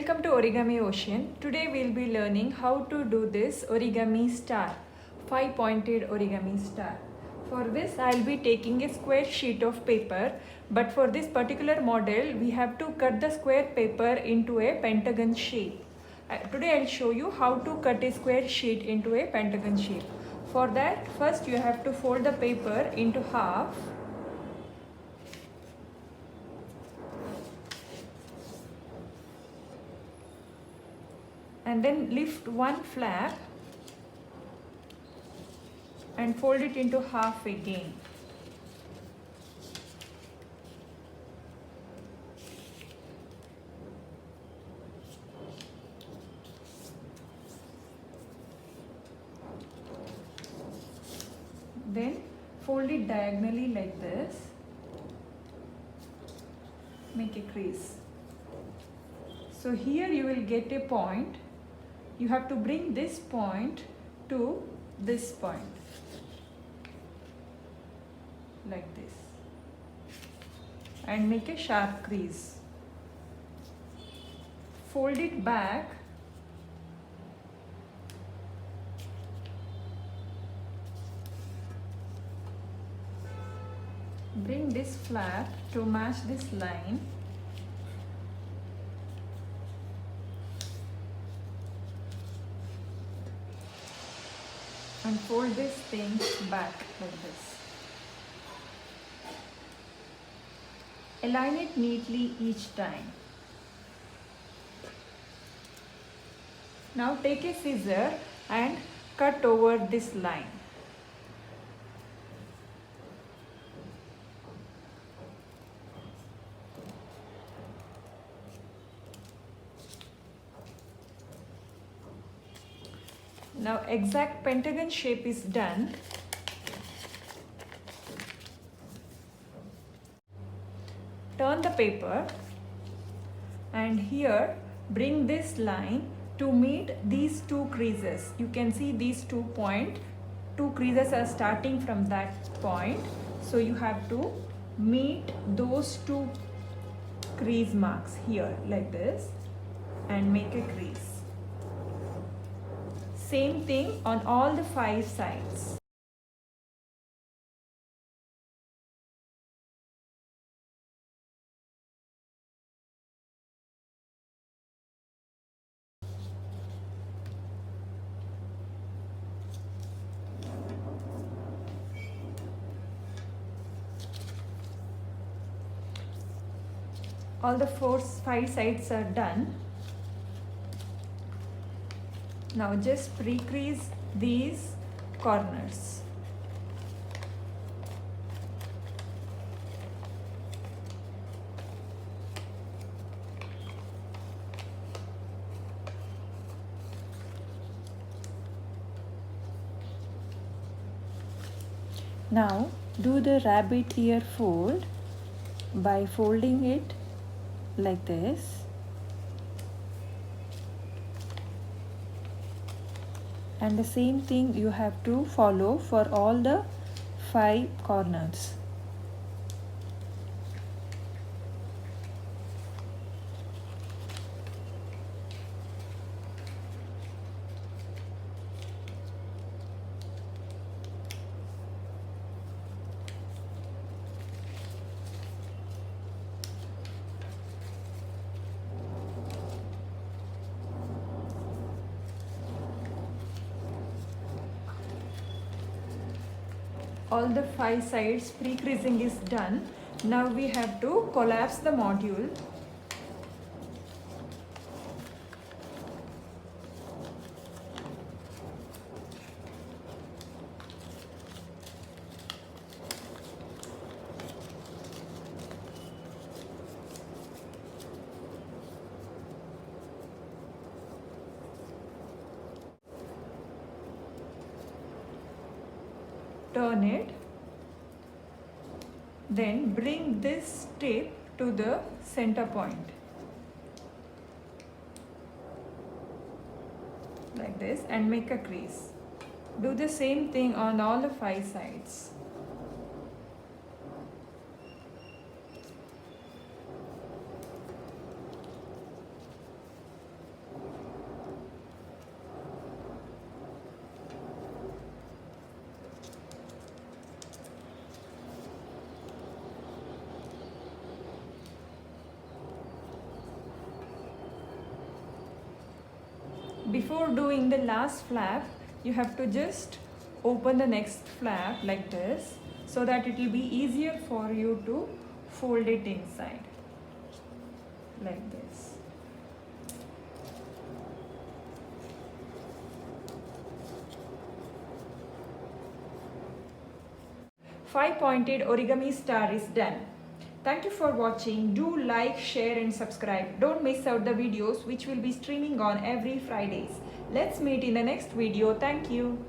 Welcome to Origami Ocean. Today we'll be learning how to do this origami star, 5-pointed origami star. For this I'll be taking a square sheet of paper, but for this particular model we have to cut the square paper into a pentagon shape. Today I'll show you how to cut a square sheet into a pentagon shape. For that, first you have to fold the paper into half. And then lift one flap and fold it into half again. Then fold it diagonally like this. Make a crease. So here you will get a point. You have to bring this point to this point, like this, and make a sharp crease. Fold it back bring this flap to match this line. And fold this thing back like this. Align it neatly each time. Now take a scissor and cut over this line. Now exact pentagon shape is done. Turn the paper and here bring this line to meet these two creases. You can see these 2 points. 2 creases are starting from that point. So you have to meet those 2 crease marks here like this and make a crease. Same thing on all the 5 sides. All the 5 sides are done. Now just pre-crease these corners. Now do the rabbit ear fold by folding it like this. And the same thing you have to follow for all the 5 corners. All the 5 sides pre-creasing is done. Now we have to collapse the module. Turn it, then bring this tip to the center point like this and make a crease. Do the same thing on all the 5 sides. before doing the last flap, you have to just open the next flap like this, so that it will be easier for you to fold it inside like this. Five-pointed origami star is done. Thank you for watching. Do like, share and subscribe. Don't miss out the videos which will be streaming on every Fridays. Let's meet in the next video. Thank you.